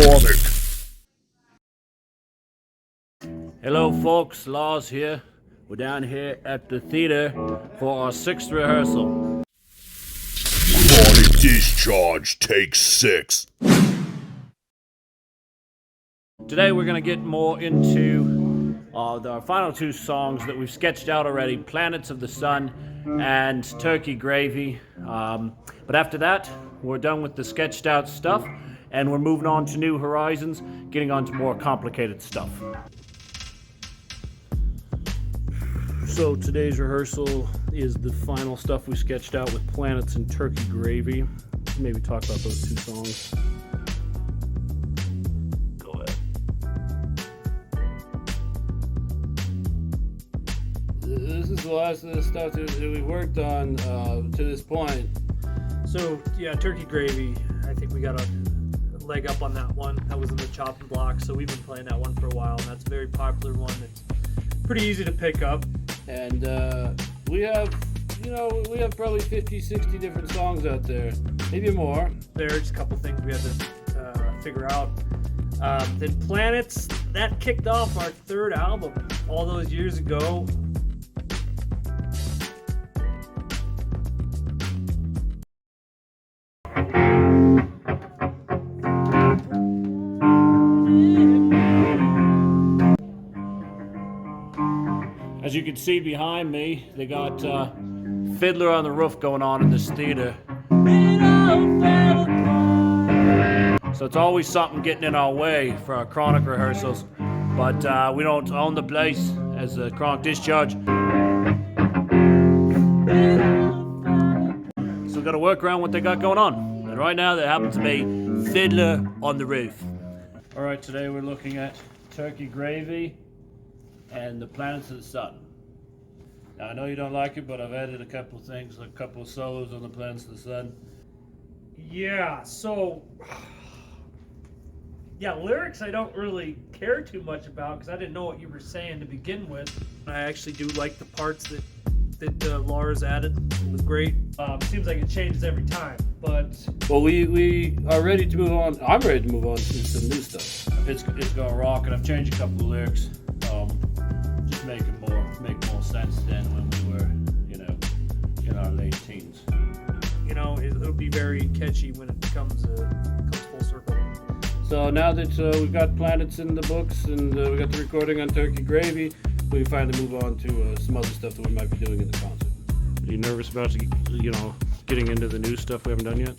Chronic. Hello folks, Lars here. We're down here at the theater for our 6th rehearsal. Chronic Discharge, take 6. Today we're going to get more into our final 2 songs that we've sketched out already, Planets of the Sun and Turkey Gravy. But after that, we're done with the sketched out stuff and we're moving on to New Horizons, getting on to more complicated stuff. So today's rehearsal is the final stuff we sketched out with Planets and Turkey Gravy. Maybe talk about those 2 songs. Go ahead. This is the last of the stuff that we worked on to this point. So yeah, Turkey Gravy, I think we got a leg up on that one. That was in the chopping block, so we've been playing that one for a while, and that's a very popular one. It's pretty easy to pick up. And we have probably 50, 60 different songs out there, maybe more. There's a couple things we had to figure out. Then Planets, that kicked off our 3rd album all those years ago. As you can see behind me, they got Fiddler on the Roof going on in this theater. So it's always something getting in our way for our Chronic rehearsals, but we don't own the place as a Chronic Discharge. So we've got to work around what they got going on. And right now there happens to be Fiddler on the Roof. Alright, today we're looking at Turkey Gravy and the Planets of the Sun. Now I know you don't like it, but I've added a couple of things, like a couple of solos on the Planets of the Sun. Yeah, so lyrics I don't really care too much about because I didn't know what you were saying to begin with. I actually do like the parts that Lars added. It was great. Seems like it changes every time, but Well, we are ready to move on. I'm ready to move on to some new stuff. It's gonna rock, and I've changed a couple of lyrics. Just make more sense than when we were, in our late teens. it'll be very catchy when it comes full circle. So now that we've got Planets in the books and we got the recording on Turkey Gravy, we can finally move on to some other stuff that we might be doing in the concert. Are you nervous about, getting into the new stuff we haven't done yet?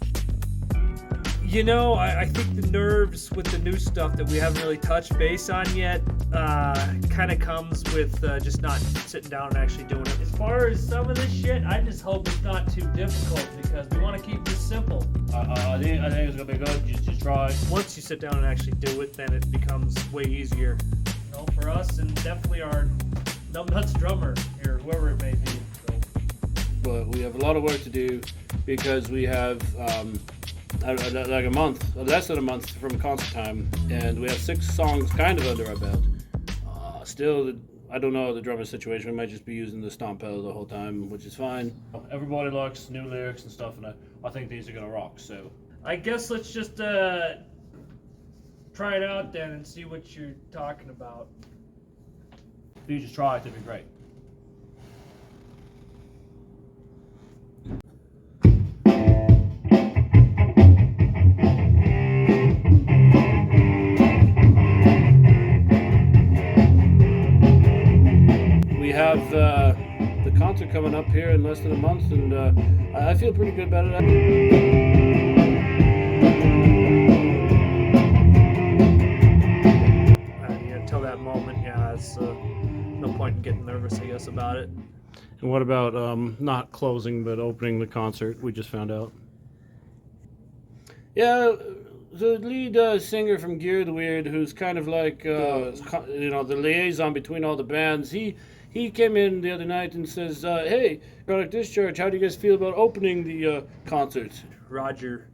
I think the nerves with the new stuff that we haven't really touched base on yet kind of comes with just not sitting down and actually doing it. As far as some of this shit, I just hope it's not too difficult because we want to keep this simple. I think it's gonna be good. Just try. Once you sit down and actually do it, then it becomes way easier. For us and definitely our Numbnuts drummer or whoever it may be. So. But we have a lot of work to do because we have like a month, less than a month from concert time, and we have 6 songs kind of under our belt. Still, I don't know the drummer situation. We might just be using the stomp pedal the whole time, which is fine. Everybody likes new lyrics and stuff, and I think these are gonna rock. So I guess let's just try it out then and see what you're talking about. if you just try it, it'd be great. We have the concert coming up here in less than a month, and I feel pretty good about it. Until that moment, it's no point in getting nervous, I guess, about it. And what about not closing but opening the concert? We just found out. Yeah, the lead singer from Gear the Weird, who's kind of like the liaison between all the bands, he came in the other night and says, "Hey, Chronic Discharge, how do you guys feel about opening the concert?" Roger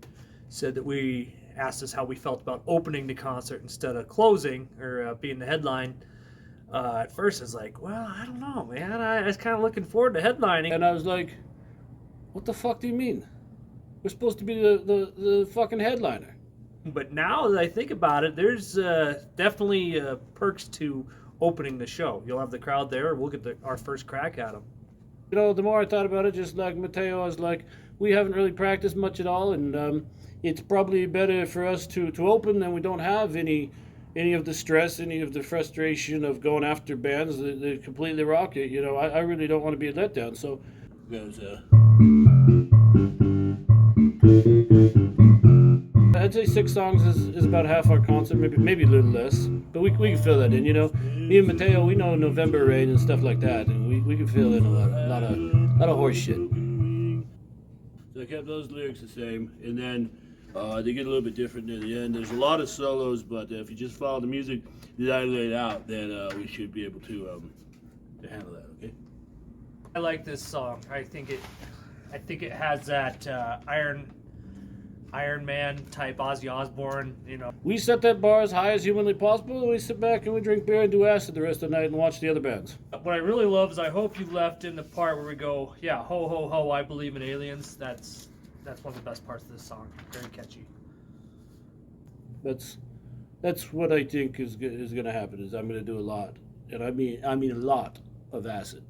said that we asked us how we felt about opening the concert instead of closing or being the headline. At first, I was like, well, I don't know, man. I was kind of looking forward to headlining. And I was like, what the fuck do you mean? We're supposed to be the fucking headliner. But now that I think about it, there's definitely perks to opening the show. You'll have the crowd there. We'll get our first crack at them. You know, the more I thought about it, just like Mateo, I was like, we haven't really practiced much at all, and it's probably better for us to open than we don't have any of the stress, any of the frustration of going after bands that completely rock it. You know, I really don't want to be a letdown. So goes. I'd say 6 songs is about half our concert, maybe a little less, but we can fill that in. You know, me and Mateo, we know November Rain and stuff like that, and we can fill in a lot of horse shit. So I kept those lyrics the same, and then they get a little bit different near the end. There's a lot of solos, but if you just follow the music that I laid out, then we should be able to handle that. Okay. I like this song. I think it has that Iron Man type Ozzy Osbourne. You know. We set that bar as high as humanly possible, and we sit back and we drink beer and do acid the rest of the night and watch the other bands. What I really love is I hope you left in the part where we go, yeah, ho ho ho, I believe in aliens. That's one of the best parts of this song. Very catchy. That's what I think is going to happen. Is I'm going to do a lot, and I mean a lot of acid.